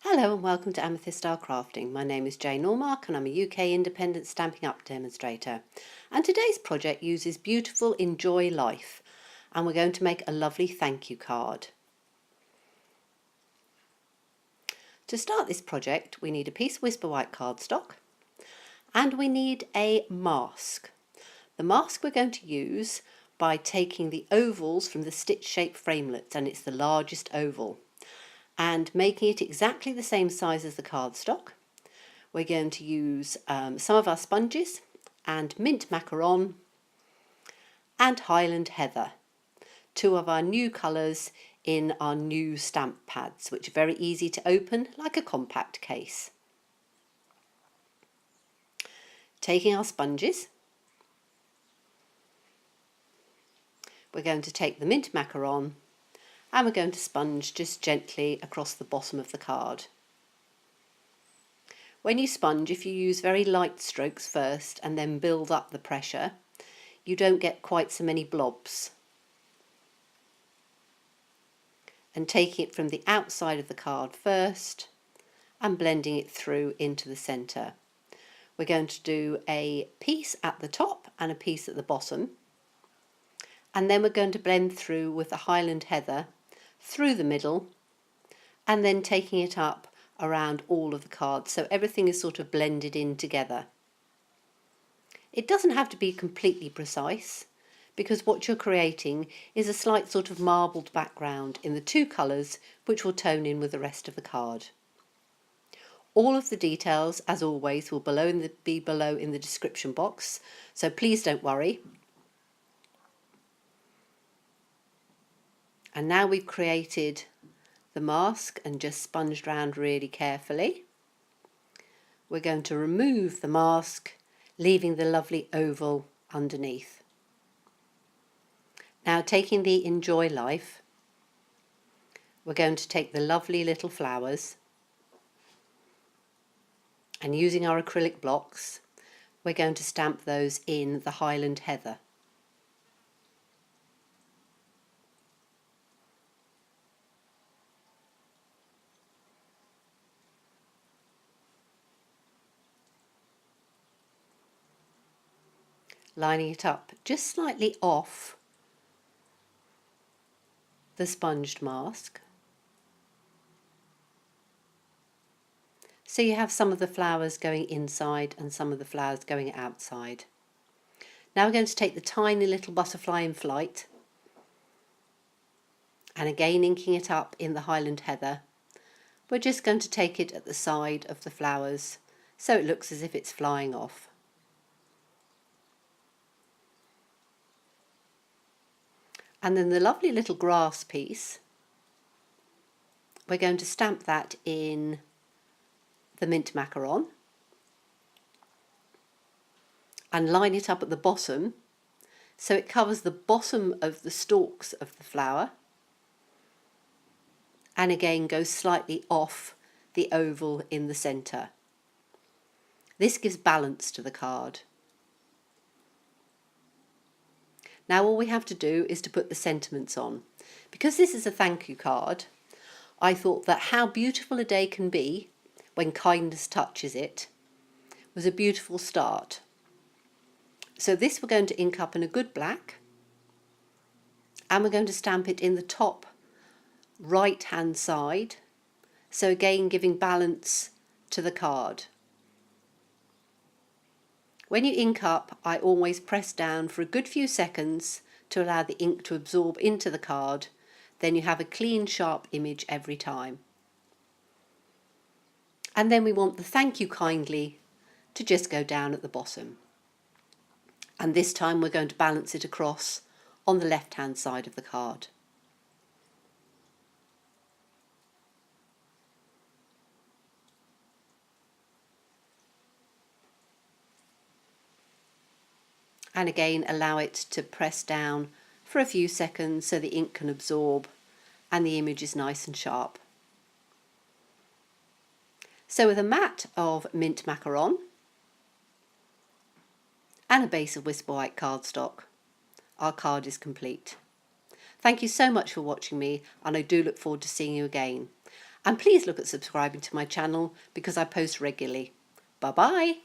Hello and welcome to Amethyst Style Crafting. My name is Jane Allmark and I'm a UK independent Stampin' Up demonstrator. And today's project uses beautiful Enjoy Life and we're going to make a lovely thank you card. To start this project we need a piece of Whisper White cardstock and we need a mask. The mask we're going to use by taking the ovals from the stitch shaped framelits, and it's the largest oval, and making it exactly the same size as the cardstock. We're going to use some of our sponges and mint macaron and Highland heather, two of our new colours in our new stamp pads, which are very easy to open like a compact case. Taking our sponges, we're going to take the mint macaron and we're going to sponge just gently across the bottom of the card. When you sponge, if you use very light strokes first and then build up the pressure, you don't get quite so many blobs. And taking it from the outside of the card first and blending it through into the centre. We're going to do a piece at the top and a piece at the bottom, and then we're going to blend through with the Highland heather through the middle and then taking it up around all of the cards so everything is sort of blended in together. It doesn't have to be completely precise because what you're creating is a slight sort of marbled background in the two colours which will tone in with the rest of the card. All of the details, as always, will be below in the description box, so please don't worry. And now we've created the mask and just sponged around really carefully. We're going to remove the mask, leaving the lovely oval underneath. Now, taking the Enjoy Life, we're going to take the lovely little flowers and using our acrylic blocks, we're going to stamp those in the Highland heather. Lining it up just slightly off the sponged mask. So you have some of the flowers going inside and some of the flowers going outside. Now we're going to take the tiny little butterfly in flight and again inking it up in the Highland heather. We're just going to take it at the side of the flowers so it looks as if it's flying off. And then the lovely little grass piece, we're going to stamp that in the mint macaron and line it up at the bottom so it covers the bottom of the stalks of the flower and again goes slightly off the oval in the centre. This gives balance to the card. Now all we have to do is to put the sentiments on. Because this is a thank you card, I thought that how beautiful a day can be when kindness touches it was a beautiful start. So this we're going to ink up in a good black and we're going to stamp it in the top right hand side, so again giving balance to the card. When you ink up, I always press down for a good few seconds to allow the ink to absorb into the card, then you have a clean sharp image every time. And then we want the thank you kindly to just go down at the bottom. And this time we're going to balance it across on the left hand side of the card. And again allow it to press down for a few seconds so the ink can absorb and the image is nice and sharp. So with a mat of mint macaron and a base of Whisper White cardstock, our card is complete. Thank you so much for watching me and I do look forward to seeing you again. And please look at subscribing to my channel because I post regularly. Bye bye.